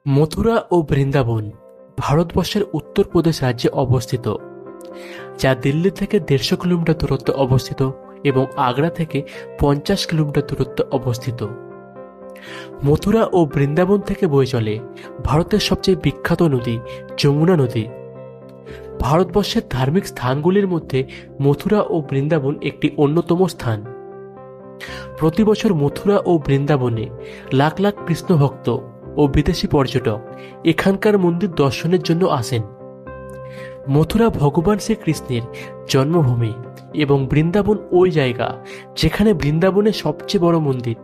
মথুরা ও বৃন্দাবন ভারতবর্ষের উত্তরপ্রদেশ রাজ্যে অবস্থিত, যা দিল্লি থেকে 150 কিলোমিটার দূরত্বে অবস্থিত এবং আগ্রা থেকে 50 কিলোমিটার দূরত্বে অবস্থিত। মথুরা ও বৃন্দাবন থেকে বয়ে চলে ভারতের সবচেয়ে বিখ্যাত নদী যমুনা নদী। ভারতবর্ষের ধার্মিক স্থানগুলির মধ্যে মথুরা ও বৃন্দাবন একটি অন্যতম স্থান। প্রতি বছর মথুরা ও বৃন্দাবনে লাখ লাখ কৃষ্ণ ভক্ত ও বিদেশি পর্যটক এখানকার মন্দির দর্শনের জন্য আসেন। মথুরা ভগবান শ্রীকৃষ্ণের জন্মভূমি এবং বৃন্দাবন ওই জায়গা যেখানে বৃন্দাবনের সবচেয়ে বড় মন্দির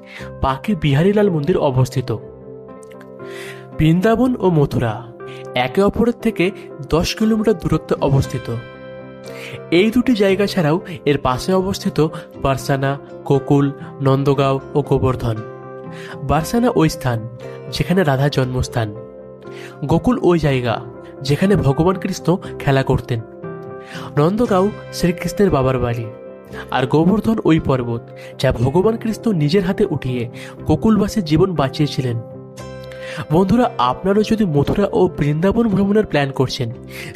বাঁকে বিহারীলাল মন্দির অবস্থিত। বৃন্দাবন ও মথুরা একে অপরের থেকে 10 কিলোমিটার দূরত্বে অবস্থিত। এই দুটি জায়গা ছাড়াও এর পাশে অবস্থিত বারসানা, গোকুল, নন্দগাঁও ও গোবর্ধন। বারসানা ওই স্থান যেখানে রাধার জন্মস্থান, গোকুল ওই জায়গা যেখানে ভগবান কৃষ্ণ খেলা করতেন, নন্দগাঁও শ্রীকৃষ্ণের বাবার বাড়ি, আর গোবর্ধন ওই পর্বত যা ভগবান কৃষ্ণ নিজের হাতে উঠিয়ে গোকুলবাসীর জীবন বাঁচিয়েছিলেন। বন্ধুরা, আপনারা যদি মথুরা ও বৃন্দাবন ভ্রমণের প্ল্যান করছেন,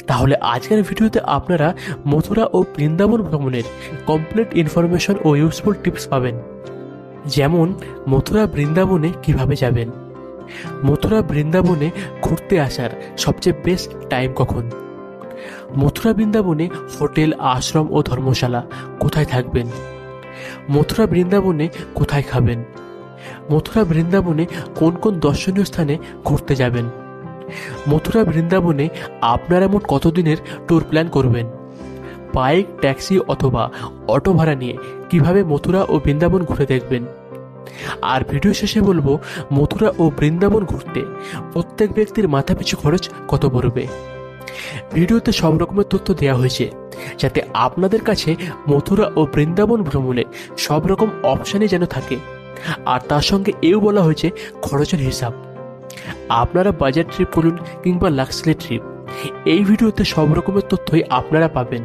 তাহলে আজকের ভিডিওতে আপনারা মথুরা ও বৃন্দাবন ভ্রমণের কমপ্লিট ইনফরমেশন ও ইউজফুল টিপস পাবেন। যেমন মথুরা বৃন্দাবনে কিভাবে যাবেন, মথুরা বৃন্দাবনে ঘুরতে আসার সবচেয়ে বেস্ট টাইম কখন, মথুরা বৃন্দাবনে হোটেল, আশ্রম ও ধর্মশালা কোথায় থাকবেন, মথুরা বৃন্দাবনে কোথায় খাবেন, মথুরা বৃন্দাবনে কোন কোন দর্শনীয় স্থানে ঘুরতে যাবেন, মথুরা বৃন্দাবনে আপনারা মোট কতদিনের ট্যুর প্ল্যান করবেন, বাইক, ট্যাক্সি অথবা অটো ভাড়া নিয়ে কিভাবে মথুরা ও বৃন্দাবন ঘুরে দেখবেন। আর ভিডিও শেষে বলবো মথুরা ও বৃন্দাবন ঘুরতে প্রত্যেক ব্যক্তির মাথাপিছু খরচ কত পড়বে। ভিডিওতে সব রকমের তথ্য দেওয়া হয়েছে যাতে আপনাদের কাছে মথুরা ও বৃন্দাবন ভ্রমণে সব রকম অপশানই যেন থাকে। আর তার সঙ্গে এও বলা হয়েছে খরচের হিসাব। আপনারা বাজেট ট্রিপ করুন কিংবা লাক্সারি ট্রিপ, এই ভিডিওতে সব রকমের তথ্যই আপনারা পাবেন,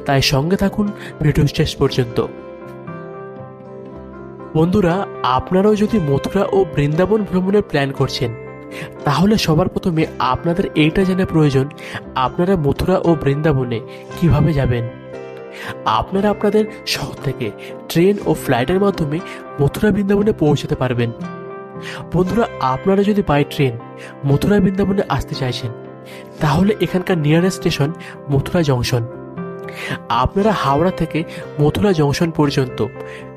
তাই সঙ্গে থাকুন ভিডিও শেষ পর্যন্ত। বন্ধুরা, আপনারাও যদি মথুরা ও বৃন্দাবন ভ্রমণের প্ল্যান করছেন, তাহলে সবার প্রথমে আপনাদের এইটা জানা প্রয়োজন আপনারা মথুরা ও বৃন্দাবনে কিভাবে যাবেন। আপনারা আপনাদের শহর থেকে ট্রেন ও ফ্লাইটের মাধ্যমে মথুরা বৃন্দাবনে পৌঁছাতে পারবেন। বন্ধুরা, আপনারা যদি বাই ট্রেন মথুরা বৃন্দাবনে আসতে চাইছেন, তাহলে এখানকার নিয়ারেস্ট স্টেশন মথুরা জংশন। আপনারা হাওড়া থেকে মথুরা জংশন পর্যন্ত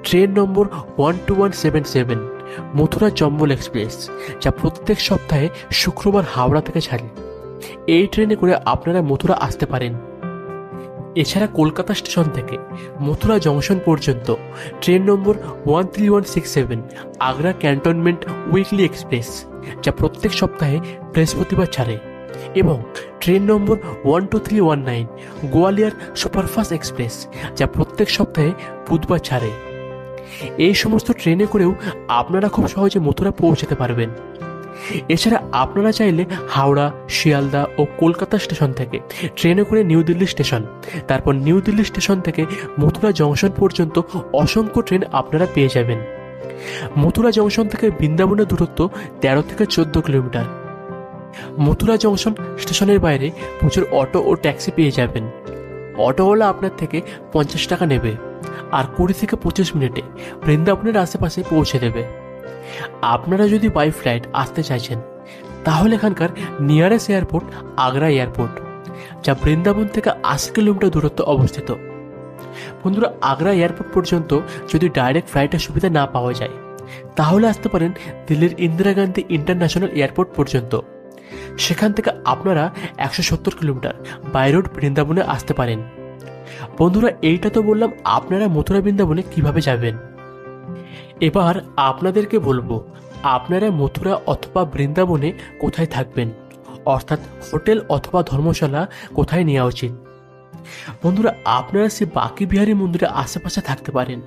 ট্রেন নম্বর 12177 মথুরা চম্বল এক্সপ্রেস, যা প্রত্যেক সপ্তাহে শুক্রবার হাওড়া থেকে ছাড়ে, এই ট্রেনে করে আপনারা মথুরা আসতে পারেন। এছাড়া কলকাতা স্টেশন থেকে মথুরা জংশন পর্যন্ত ট্রেন নম্বর 13167 আগ্রা ক্যান্টনমেন্ট উইকলি এক্সপ্রেস, যা প্রত্যেক সপ্তাহে বৃহস্পতিবার ছাড়ে, এবং ট্রেন নম্বর 12319 গোয়ালিয়র সুপারফাস্ট এক্সপ্রেস, যা প্রত্যেক সপ্তাহে বুধবার ছাড়ে। এই সমস্ত ট্রেনে করেও আপনারা খুব সহজে মথুরা পৌঁছাতে পারবেন। এছাড়া আপনারা চাইলে হাওড়া, শিয়ালদা ও কলকাতা স্টেশন থেকে ট্রেনে করে নিউ দিল্লি স্টেশন, তারপর নিউ দিল্লি স্টেশন থেকে মথুরা জংশন পর্যন্ত অসংখ্য ট্রেন আপনারা পেয়ে যাবেন। মথুরা জংশন থেকে বৃন্দাবনের দূরত্ব 13 থেকে 14 কিলোমিটার। মথুরা জংশন স্টেশনের বাইরে প্রচুর অটো ও ট্যাক্সি পেয়ে যাবেন। অটোওয়ালা আপনার থেকে 50 টাকা নেবে আর 20 থেকে 25 মিনিটে বৃন্দাবনের আশেপাশে পৌঁছে দেবে। আপনারা যদি বাই ফ্লাইট আসতে চাইছেন, তাহলে এখানকার নিয়ারেস্ট এয়ারপোর্ট আগ্রা এয়ারপোর্ট, যা বৃন্দাবন থেকে 80 কিলোমিটার দূরত্বে অবস্থিত। বন্ধুরা, আগ্রা এয়ারপোর্ট পর্যন্ত যদি ডাইরেক্ট ফ্লাইটের সুবিধা না পাওয়া যায়, তাহলে আসতে পারেন দিল্লির ইন্দিরা গান্ধী ইন্টারন্যাশনাল এয়ারপোর্ট পর্যন্ত। সেখান থেকে আপনারা 170 কিলোমিটার বাই রোড বৃন্দাবনে আসতে পারেন। বন্ধুরা, এইটা তো বললাম আপনারা মথুরা বৃন্দাবনে কিভাবে যাবেন। এবার আপনাদেরকে বলবো আপনারা মথুরা অথবা বৃন্দাবনে কোথায় থাকবেন, অর্থাৎ হোটেল অথবা ধর্মশালা কোথায় নেওয়া উচিত। বন্ধুরা, আপনারা সে বাঁকে বিহারী মন্দিরের আশেপাশে থাকতে পারেন।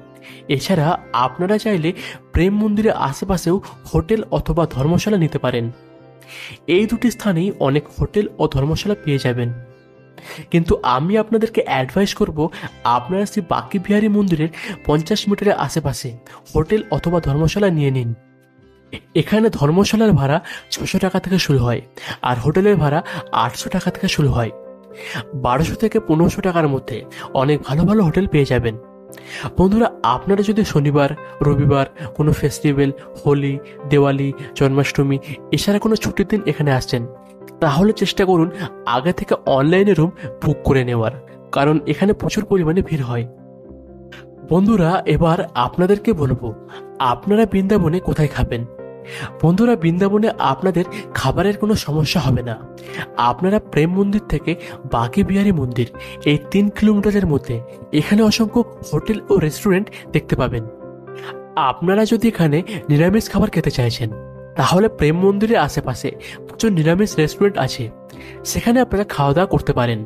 এছাড়া আপনারা চাইলে প্রেম মন্দিরের আশেপাশেও হোটেল অথবা ধর্মশালা নিতে পারেন। এই দুটি স্থানেই অনেক হোটেল ও ধর্মশালা পেয়ে যাবেন, কিন্তু আমি আপনাদেরকে অ্যাডভাইস করব আপনারা শ্রী বাঁকে বিহারী মন্দিরের 50 মিটারের আশেপাশে হোটেল অথবা ধর্মশালা নিয়ে নিন। এখানে ধর্মশালার ভাড়া 600 টাকা থেকে শুরু হয়, আর হোটেলের ভাড়া 800 টাকা থেকে শুরু হয়। 1200 থেকে 1500 টাকার মধ্যে অনেক ভালো ভালো হোটেল পেয়ে যাবেন। বন্ধুরা, আপনারা যদি শনিবার, রবিবার, কোনো ফেস্টিভ্যাল, হোলি, দেওয়ালি, জন্মাষ্টমী এছাড়া কোনো ছুটির দিন এখানে আসছেন, তাহলে চেষ্টা করুন আগে থেকে অনলাইনে রুম বুক করে নেওয়ার, কারণ এখানে প্রচুর পরিমাণে ভিড় হয়। বন্ধুরা, এবার আপনাদেরকে বলবো আপনারা বৃন্দাবনে কোথায় খাবেন। বন্ধুরা, বৃন্দাবনে আপনাদের খাবারের কোনো সমস্যা হবে না। আপনারা প্রেম মন্দির থেকে বাঁকে বিহারী মন্দির, এই 3 কিলোমিটারের মধ্যে এখানে অসংখ্য হোটেল ও রেস্টুরেন্ট দেখতে পাবেন। আপনারা যদি এখানে নিরামিষ খাবার খেতে চাইছেন, তাহলে প্রেম মন্দিরের আশেপাশে প্রচুর নিরামিষ রেস্টুরেন্ট আছে, সেখানে আপনারা খাওয়া দাওয়া করতে পারেন।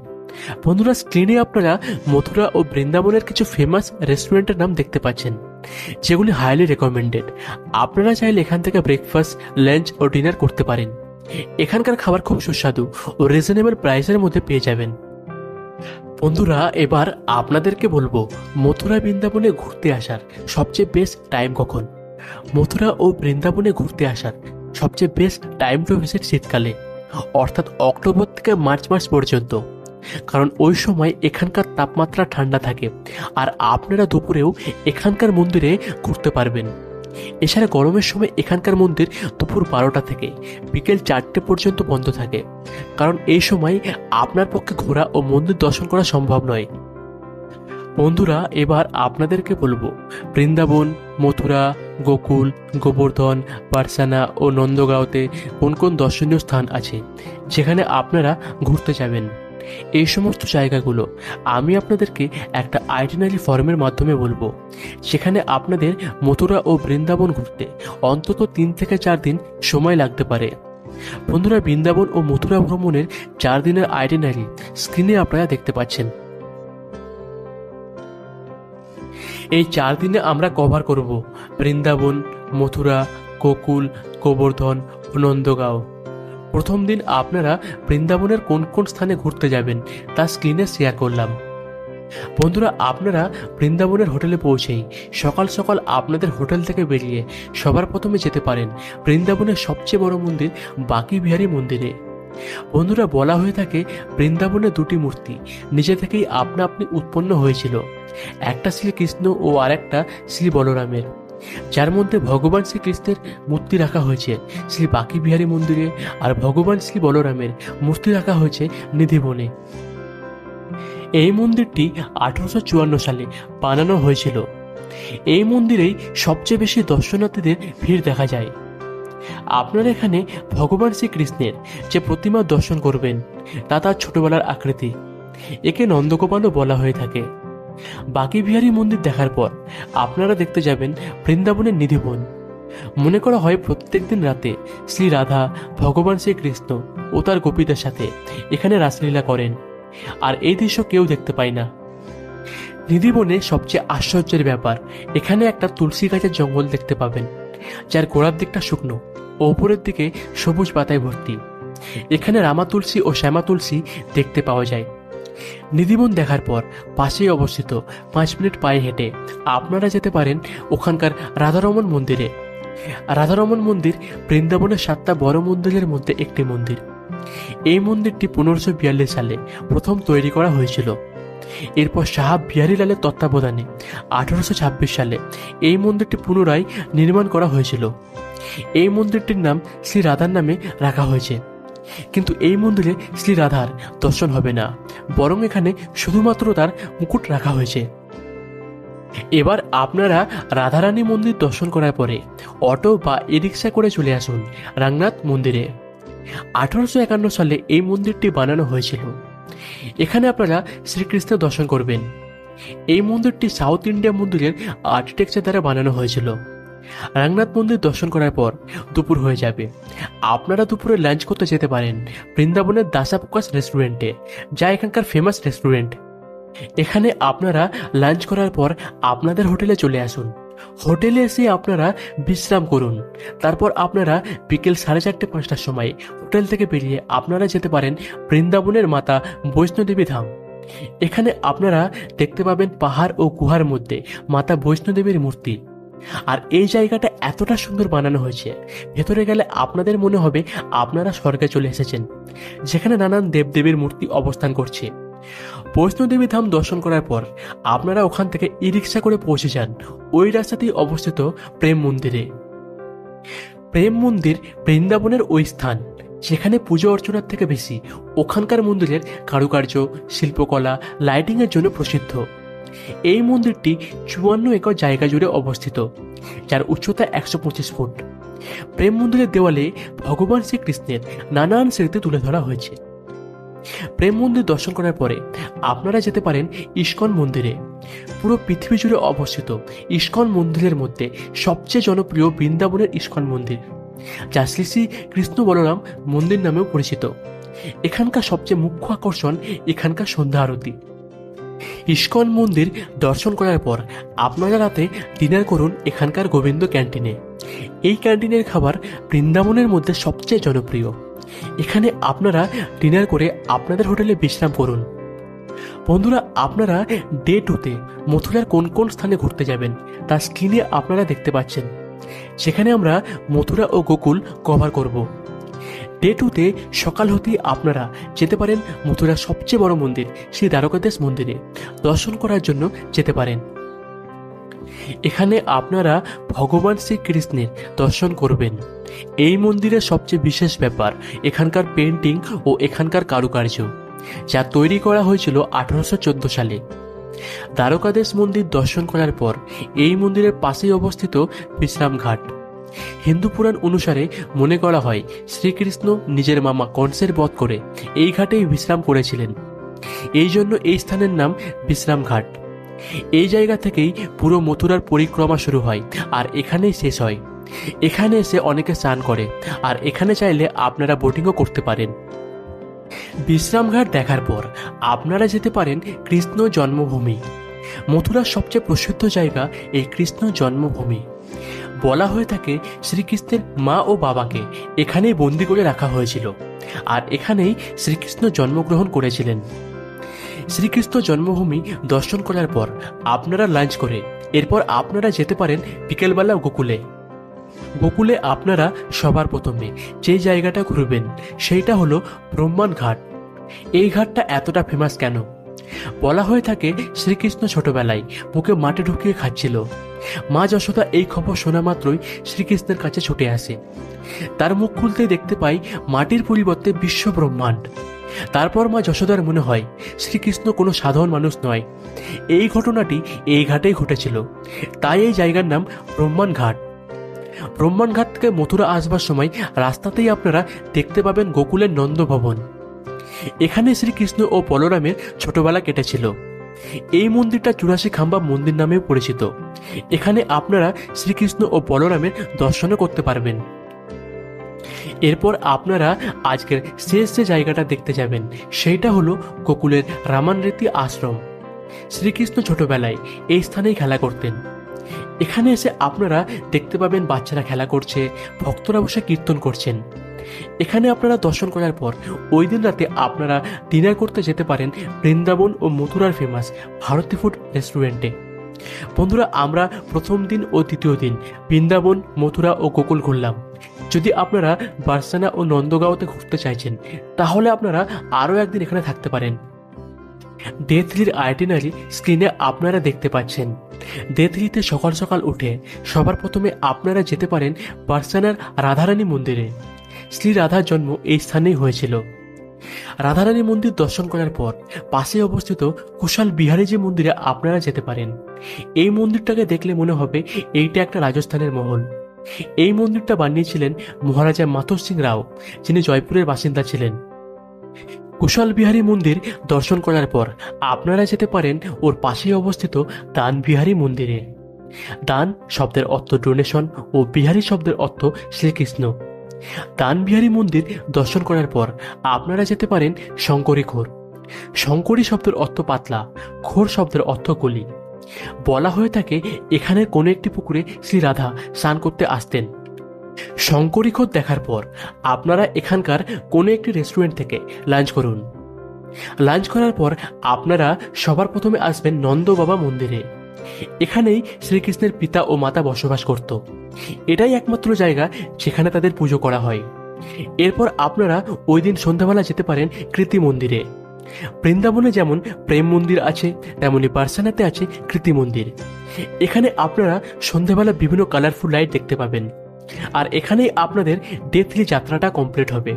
বন্ধুরা, স্ক্রিনে আপনারা মথুরা ও বৃন্দাবনের কিছু ফেমাস রেস্টুরেন্টের নাম দেখতে পাচ্ছেন, যেগুলি হাইলি রেকমেন্ডেড। আপনারা চাইলে এখান থেকে ব্রেকফাস্ট, লাঞ্চ ও ডিনার করতে পারেন। এখানকার খাবার খুব সুস্বাদু ও রিজনেবল প্রাইসের মধ্যে পেয়ে যাবেন। বন্ধুরা, এবার আপনাদেরকে বলবো মথুরা বৃন্দাবনে ঘুরতে আসার সবচেয়ে বেস্ট টাইম কখন। মথুরা ও বৃন্দাবনে ঘুরতে আসার সবচেয়ে বেস্ট টাইম টু ভিজিট শীতকালে, অর্থাৎ অক্টোবর থেকে মার্চ মাস পর্যন্ত, কারণ ওই সময় এখানকার তাপমাত্রা ঠান্ডা থাকে আর আপনারা দুপুরেও এখানকার মন্দিরে ঘুরতে পারবেন। এছাড়া গরমের সময় এখানকার মন্দির দুপুর 12টা থেকে বিকেল 4টে পর্যন্ত বন্ধ থাকে, কারণ এই সময় আপনার পক্ষে ঘোরা ও মন্দির দর্শন করা সম্ভব নয়। বন্ধুরা, এবার আপনাদেরকে বলবো বৃন্দাবন, মথুরা, গোকুল, গোবর্ধন, বারসানা ও নন্দগাঁওতে কোন কোন দর্শনীয় স্থান আছে যেখানে আপনারা ঘুরতে যাবেন। এই সমস্ত জায়গাগুলো আমি আপনাদেরকে একটা আইটিনারি ফর্মের মাধ্যমে বলবো, সেখানে আপনাদের মথুরা ও বৃন্দাবন ঘুরতে অন্তত 3 থেকে 4 দিন সময় লাগতে পারে। বন্ধুরা, বৃন্দাবন ও মথুরা ভ্রমণের 4 দিনের আইটিনারি স্ক্রিনে আপনারা দেখতে পাচ্ছেন। এই 4 দিনে আমরা কভার করব বৃন্দাবন, মথুরা, গোকুল, গোবর্ধন ও নন্দগাঁও। প্রথম দিন আপনারা বৃন্দাবনের কোন কোন স্থানে ঘুরতে যাবেন তা স্ক্রিনে শেয়ার করলাম। বন্ধুরা, আপনারা বৃন্দাবনের হোটেলে পৌঁছেই সকাল সকাল আপনাদের হোটেল থেকে বেরিয়ে সবার প্রথমে যেতে পারেন বৃন্দাবনের সবচেয়ে বড় মন্দির বাঁকে বিহারী মন্দিরে। বন্ধুরা, বলা হয়ে থাকে বৃন্দাবনের 2টি মূর্তি নিজে থেকেই আপনা আপনি উৎপন্ন হয়েছিল, একটা শ্রীকৃষ্ণ ও আরেকটা শ্রী বলরামের, যার মধ্যে ভগবান শ্রীকৃষ্ণের মূর্তি রাখা হয়েছে শ্রী বাঁকে বিহারী মন্দিরে আর ভগবান শ্রী বলরামের মূর্তি রাখা হয়েছে নিধিবনে। এই মন্দিরটি 1854 সালে বানানো হয়েছিল। এই মন্দিরেই সবচেয়ে বেশি দর্শনার্থীদের ভিড় দেখা যায়। আপনারা এখানে ভগবান শ্রীকৃষ্ণের যে প্রতিমা দর্শন করবেন তা তার ছোটবেলার আকৃতি, একে নন্দগোপালও বলা হয়ে থাকে। বাঁকে বিহারী মন্দির দেখার পর আপনারা দেখতে যাবেন বৃন্দাবনের নিধিবন। মনে করা হয় প্রত্যেকদিন রাতে শ্রী রাধা ভগবান শ্রীকৃষ্ণ ও তার গোপীদের সাথে এখানে রাসলীলা করেন, আর এই দৃশ্য কেউ দেখতে পায় না। নিধিবনে সবচেয়ে আশ্চর্যের ব্যাপার, এখানে একটা তুলসী গাছের জঙ্গল দেখতে পাবেন, যার গোড়ার দিকটা শুকনো ও উপরের দিকে সবুজ পাতায় ভর্তি। এখানে রামা তুলসী ও শ্যামা তুলসী দেখতে পাওয়া যায়। নিধিবন দেখার পর পাশেই অবস্থিত 5 মিনিট পায়ে হেঁটে আপনারা যেতে পারেন ওখানকার রাধারমণ মন্দিরে। রাধারমণ মন্দির বৃন্দাবনের 7টা বড় মন্দিরের মধ্যে একটি মন্দির। এই মন্দিরটি 1542 সালে প্রথম তৈরি করা হয়েছিল। এরপর শাহ বিহারীলালের তত্ত্বাবধানে 1826 সালে এই মন্দিরটি পুনরায় নির্মাণ করা হয়েছিল। এই মন্দিরটির নাম শ্রী রাধার নামে রাখা হয়েছে, কিন্তু এই মন্দিরে শ্রী রাধার দর্শন হবে না, বরং এখানে শুধুমাত্র তার মুকুট রাখা হয়েছে। এবার আপনারা রাধারানী মন্দির দর্শন করার পরে অটো বা ই রিক্সা করে চলে আসুন রামনাথ মন্দিরে। 1851 সালে এই মন্দিরটি বানানো হয়েছিল। এখানে আপনারা শ্রীকৃষ্ণের দর্শন করবেন। এই মন্দিরটি সাউথ ইন্ডিয়া মন্দিরের আর্কিটেকচার দ্বারা বানানো হয়েছিল। রামনাথ মন্দির দর্শন করার পর দুপুর হয়ে যাবে। আপনারা দুপুরে লাঞ্চ করতে যেতে পারেন বৃন্দাবনের দাসাপ্রকাশ রেস্টুরেন্টে, যা এখানকার ফেমাস রেস্টুরেন্ট। এখানে আপনারা লাঞ্চ করার পর আপনাদের হোটেলে চলে আসুন। হোটেলে এসে আপনারা বিশ্রাম করুন। তারপর আপনারা বিকেল 4:30-5টার সময় হোটেল থেকে বেরিয়ে আপনারা যেতে পারেন বৃন্দাবনের মাতা বৈষ্ণোদেবী ধাম। এখানে আপনারা দেখতে পাবেন পাহাড় ও গুহার মধ্যে মাতা বৈষ্ণোদেবীর মূর্তি। আর এই জায়গাটা এতটা সুন্দর বানানো হয়েছে, ভেতরে গেলে আপনাদের মনে হবে আপনারা স্বর্গে চলে এসেছেন, যেখানে নানান দেবদেবীর মূর্তি অবস্থান করছে। বৈষ্ণোদেবী ধাম দর্শন করার পর আপনারা ওখান থেকে ই রিক্সা করে পৌঁছে যান ওই রাস্তাতেই অবস্থিত প্রেম মন্দিরে। প্রেম মন্দির বৃন্দাবনের ওই স্থান যেখানে পুজো অর্চনার থেকে বেশি ওখানকার মন্দিরের কারুকার্য, শিল্পকলা, লাইটিংয়ের জন্য প্রসিদ্ধ। এই মন্দিরটি 54 একর জায়গা জুড়ে অবস্থিত, যার উচ্চতা 125 ফুট। প্রেম মন্দিরের দেওয়ালে ভগবান শ্রীকৃষ্ণের নানান স্মৃতি তুলে ধরা হয়েছে। প্রেম মন্দির দর্শন করার পরে আপনারা যেতে পারেন ইস্কন মন্দিরে। পুরো পৃথিবী জুড়ে অবস্থিত ইস্কন মন্দিরের মধ্যে সবচেয়ে জনপ্রিয় বৃন্দাবনের ইস্কন মন্দির, যা শ্রী শ্রী কৃষ্ণ বলরাম মন্দির নামেও পরিচিত। এখানকার সবচেয়ে মুখ্য আকর্ষণ এখানকার সন্ধ্যা আরতি। ইস্কন মন্দির দর্শন করার পর আপনারা রাতে ডিনার করুন এখানকার গোবিন্দ ক্যান্টিনে। এই ক্যান্টিনের খাবার বৃন্দাবনের মধ্যে সবচেয়ে জনপ্রিয়। এখানে আপনারা ডিনার করে আপনাদের হোটেলে বিশ্রাম করুন। বন্ধুরা, আপনারা ডে 2তে মথুরার কোন কোন স্থানে ঘুরতে যাবেন তা স্ক্রিনে আপনারা দেখতে পাচ্ছেন, সেখানে আমরা মথুরা ও গোকুল কভার করব। ডে 2তে সকাল হতেই আপনারা যেতে পারেন মথুরার সবচেয়ে বড় মন্দির শ্রী দ্বারকাধীশ মন্দিরে দর্শন করার জন্য যেতে পারেন। এখানে আপনারা ভগবান শ্রীকৃষ্ণের দর্শন করবেন। এই মন্দিরের সবচেয়ে বিশেষ ব্যাপার এখানকার পেন্টিং ও এখানকার কারুকার্য, যা তৈরি করা হয়েছিল 1814 সালে। দ্বারকাধীশ মন্দির দর্শন করার পর এই মন্দিরের পাশেই অবস্থিত বিশ্রাম ঘাট। হিন্দু পুরাণ অনুসারে মনে করা হয় শ্রীকৃষ্ণ নিজের মামা কংসের বধ করে এই ঘাটেই বিশ্রাম করেছিলেন। এই জন্য এই স্থানের নাম বিশ্রাম ঘাট। এই জায়গা থেকেই পুরো মথুরার পরিক্রমা শুরু হয় আর এখানেই শেষ হয়। এখানে এসে অনেকে স্নান করে আর এখানে চাইলে আপনারা বোটিংও করতে পারেন। বিশ্রামঘাট দেখার পর আপনারা যেতে পারেন কৃষ্ণ জন্মভূমি। মথুরার সবচেয়ে প্রসিদ্ধ জায়গা এই কৃষ্ণ জন্মভূমি। বলা হয়ে থাকে শ্রীকৃষ্ণের মা ও বাবাকে এখানেই বন্দি করে রাখা হয়েছিল আর এখানেই শ্রীকৃষ্ণ জন্মগ্রহণ করেছিলেন। শ্রীকৃষ্ণ জন্মভূমি দর্শন করার পর আপনারা লাঞ্চ করে এরপর আপনারা যেতে পারেন বিকেলবেলা গোকুলে। গোকুলে আপনারা সবার প্রথমে যে জায়গাটা ঘুরবেন সেইটা হলো ব্রহ্মণ ঘাট। এই ঘাটটা এতটা ফেমাস কেন? বলা হয়ে থাকে শ্রীকৃষ্ণ ছোটবেলায় মুখে মাটি ঢুকিয়ে খাচ্ছিল। মা যশোদা এই খবর শোনা মাত্রই শ্রীকৃষ্ণের কাছে ছুটে আসে। তার মুখ খুলতেই দেখতে পাই মাটির পরিবর্তে বিশ্ব ব্রহ্মাণ্ড। তারপর মা যশোদার মনে হয় শ্রীকৃষ্ণ কোনো সাধারণ মানুষ নয়। এই ঘটনাটি এই ঘাটেই ঘটেছিল, তাই এই জায়গার নাম ব্রহ্মণ ঘাট। ব্রহ্মণ ঘাট থেকে মথুরা আসবার সময় রাস্তাতেই আপনারা দেখতে পাবেন গোকুলের নন্দভবন। এখানে শ্রীকৃষ্ণ ও বলরামের ছোটবেলা কেটেছিল। এই মন্দিরটা 84 খাম্বা মন্দির নামেও পরিচিত। এখানে আপনারা শ্রীকৃষ্ণ ও বলরামের দর্শনও করতে পারবেন। এরপর আপনারা আজকের শেষ যে জায়গাটা দেখতে যাবেন সেইটা হলো গোকুলের রামানৃতি আশ্রম। শ্রীকৃষ্ণ ছোটবেলায় এই স্থানেই খেলা করতেন। এখানে এসে আপনারা দেখতে পাবেন বাচ্চারা খেলা করছে, ভক্তরা বসে কীর্তন করছেন। এখানে আপনারা দর্শন করার পর ওই দিন রাতে আপনারা ডিনার করতে যেতে পারেন বৃন্দাবন ও মথুরার ফেমাস ভারতী ফুড রেস্টুরেন্টে। বন্ধুরা, আমরা প্রথম দিন ও দ্বিতীয় দিন বৃন্দাবন, মথুরা ও গোকুল ঘুরলাম। যদি আপনারা বার্সানা ও নন্দগাঁওতে ঘুরতে চাইছেন তাহলে আপনারা আরও একদিন এখানে থাকতে পারেন। ডে 3-র আইটিনারি স্ক্রিনে আপনারা দেখতে পাচ্ছেন। ডে 3-তে সকাল সকাল উঠে সবার প্রথমে আপনারা যেতে পারেন বার্সানার রাধারানী মন্দিরে। শ্রী রাধার জন্ম এই স্থানেই হয়েছিল। রাধারানী মন্দির দর্শন করার পর পাশে অবস্থিত কুশাল বিহারীজি মন্দিরে আপনারা যেতে পারেন। এই মন্দিরটাকে দেখলে মনে হবে এইটা একটা রাজস্থানের মহল। এই মন্দিরটা বানিয়েছিলেন মহারাজা মাথুর সিং রাও, যিনি জয়পুরের বাসিন্দা ছিলেন। কুশাল বিহারী মন্দির দর্শন করার পর আপনারা যেতে পারেন ওর পাশেই অবস্থিত দান বিহারী মন্দিরে। দান শব্দের অর্থ ডোনেশন ও বিহারী শব্দের অর্থ শ্রীকৃষ্ণ। দান বিহারী মন্দির দর্শন করার পর আপনারা যেতে পারেন শঙ্করী খোর। শঙ্করী শব্দের অর্থ পাতলা, খোর শব্দের অর্থ গলি। বলা হয়ে থাকে এখানের কোনো একটি পুকুরে শ্রী রাধা স্নান করতে আসতেন। শঙ্করী খোর দেখার পর আপনারা এখানকার কোনো একটি রেস্টুরেন্ট থেকে লাঞ্চ করুন। লাঞ্চ করার পর আপনারা সবার প্রথমে আসবেন নন্দ বাবা মন্দিরে। এখানেই শ্রীকৃষ্ণের পিতা ও মাতা বসবাস করত। এটাই একমাত্র জায়গা যেখানে তাদের পুজো করা হয়। এরপর আপনারা ওই দিন সন্ধ্যাবেলা যেতে পারেন কৃতি মন্দিরে। বৃন্দাবনে যেমন প্রেম মন্দির আছে, তেমনি বার্সানাতে আছে কৃতি মন্দির। এখানে আপনারা সন্ধ্যাবেলা বিভিন্ন কালারফুল লাইট দেখতে পাবেন। আর এখানেই আপনাদের ডে 3 যাত্রাটা কমপ্লিট হবে।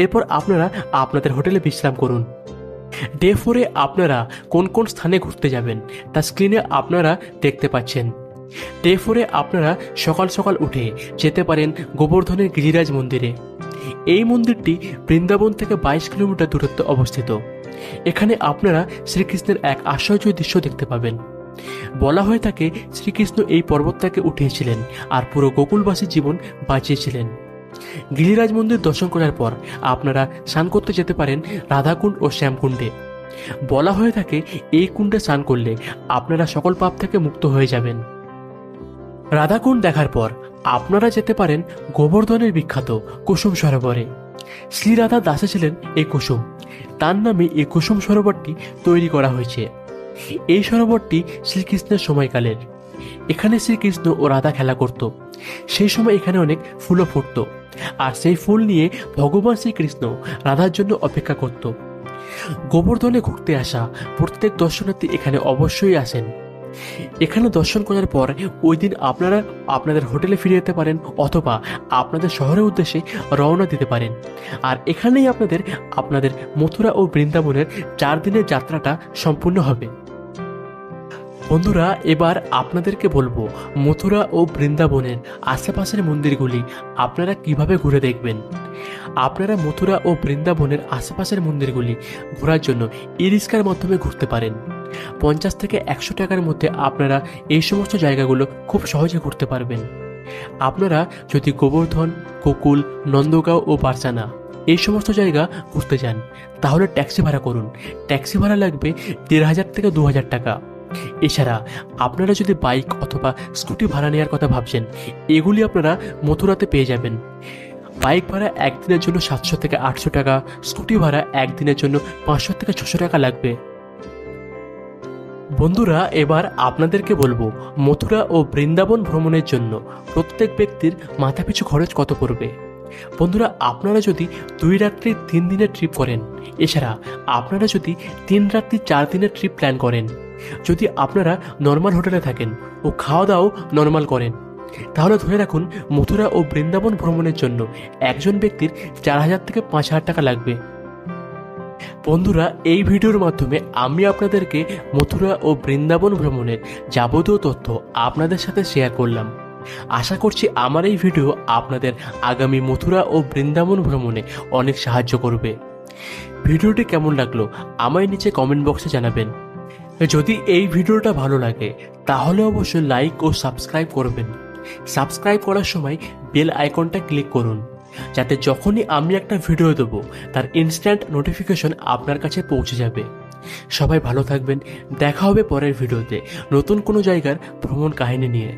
এরপর আপনারা আপনাদের হোটেলে বিশ্রাম করুন। ডে 4-এ আপনারা কোন কোন স্থানে ঘুরতে যাবেন তা স্ক্রিনে আপনারা দেখতে পাচ্ছেন। ডে 4-এ আপনারা সকাল সকাল উঠে যেতে পারেন গোবর্ধনের গিরিরাজ মন্দিরে। এই মন্দিরটি বৃন্দাবন থেকে 22 কিলোমিটার দূরত্বে অবস্থিত। এখানে আপনারা শ্রীকৃষ্ণের এক আশ্চর্য দৃশ্য দেখতে পাবেন। বলা হয়ে থাকে শ্রীকৃষ্ণ এই পর্বতটাকে উঠিয়েছিলেন আর পুরো গোকুলবাসী জীবন বাঁচিয়েছিলেন। গিরিরাজ মন্দির দর্শন করার পর আপনারা স্নান করতে যেতে পারেন রাধাকুণ্ড ও শ্যামকুণ্ডে। বলা হয়ে থাকে এই কুণ্ডে স্নান করলে আপনারা সকল পাপ থেকে মুক্ত হয়ে যাবেন। রাধাকুণ্ড দেখার পর আপনারা যেতে পারেন গোবর্ধনের বিখ্যাত কুসুম সরোবরে। শ্রীরাধা দাসে ছিলেন এই কুসুম, তার নামে এই কুসুম সরোবরটি তৈরি করা হয়েছে। এই সরোবরটি শ্রীকৃষ্ণের সময়কালের। এখানে শ্রীকৃষ্ণ ও রাধা খেলা করত। সেই সময় এখানে অনেক ফুলও ফুটত, আর সেই ফুল নিয়ে ভগবান শ্রীকৃষ্ণ রাধার জন্য অপেক্ষা করত। গোবর্ধনে ঘুরতে আসা প্রত্যেক দর্শনার্থী এখানে অবশ্যই আসেন। এখানে দর্শন করার পর ওই দিন আপনারা আপনাদের হোটেলে ফিরে যেতে পারেন, অথবা আপনাদের শহরের উদ্দেশ্যে রওনা দিতে পারেন। আর এখানেই আপনাদের মথুরা ও বৃন্দাবনের 4 দিনের যাত্রাটা সম্পূর্ণ হবে। বন্ধুরা, এবার আপনাদেরকে বলবো মথুরা ও বৃন্দাবনের আশেপাশের মন্দিরগুলি আপনারা কিভাবে ঘুরে দেখবেন। আপনারা মথুরা ও বৃন্দাবনের আশেপাশের মন্দিরগুলি ঘোরার জন্য ই রিক্সার মাধ্যমে ঘুরতে পারেন। 50 থেকে 100 টাকার মধ্যে আপনারা এই সমস্ত জায়গাগুলো খুব সহজে ঘুরতে পারবেন। আপনারা যদি গোবর্ধন, গোকুল, নন্দগাঁও ও বারসানা এই সমস্ত জায়গা ঘুরতে যান, তাহলে ট্যাক্সি ভাড়া করুন। ট্যাক্সি ভাড়া লাগবে 1500 থেকে 2000 টাকা। এছাড়া আপনারা যদি বাইক অথবা স্কুটি ভাড়া নেওয়ার কথা ভাবছেন, এগুলি আপনারা মথুরাতে পেয়ে যাবেন। বাইক ভাড়া একদিনের জন্য 700 থেকে 800 টাকা, স্কুটি ভাড়া একদিনের জন্য 500 থেকে 600 টাকা লাগবে। বন্ধুরা, এবার আপনাদেরকে বলবো মথুরা ও বৃন্দাবন ভ্রমণের জন্য প্রত্যেক ব্যক্তির মাথাপিছু খরচ কত পড়বে। বন্ধুরা, আপনারা যদি 2 রাত্রি 3 দিনের ট্রিপ করেন, এছাড়া আপনারা যদি 3 রাত্রি 4 দিনের ট্রিপ প্ল্যান করেন, যদি আপনারা নর্মাল হোটেলে থাকেন ও খাওয়া দাওয়াও নর্মাল করেন, তাহলে ধরে রাখুন মথুরা ও বৃন্দাবন ভ্রমণের জন্য একজন ব্যক্তির 4000 থেকে 5000 টাকা লাগবে। বন্ধুরা, এই ভিডিওর মাধ্যমে আমি আপনাদেরকে মথুরা ও বৃন্দাবন ভ্রমণের যাবতীয় তথ্য আপনাদের সাথে শেয়ার করলাম। আশা করছি আমার এই ভিডিও আপনাদের আগামী মথুরা ও বৃন্দাবন ভ্রমণে অনেক সাহায্য করবে। ভিডিওটি কেমন লাগলো আমায় নিচে কমেন্ট বক্সে জানাবেন। যদি এই ভিডিওটা ভালো লাগে তাহলে অবশ্যই লাইক ও সাবস্ক্রাইব করবেন। সাবস্ক্রাইব করার সময় বেল আইকনটা ক্লিক করুন, যাতে যখনই আমি একটা ভিডিও দেবো তার ইনস্ট্যান্ট নোটিফিকেশন আপনার কাছে পৌঁছে যাবে। সবাই ভালো থাকবেন। দেখা হবে পরের ভিডিওতে নতুন কোনো জায়গার ভ্রমণ কাহিনী নিয়ে।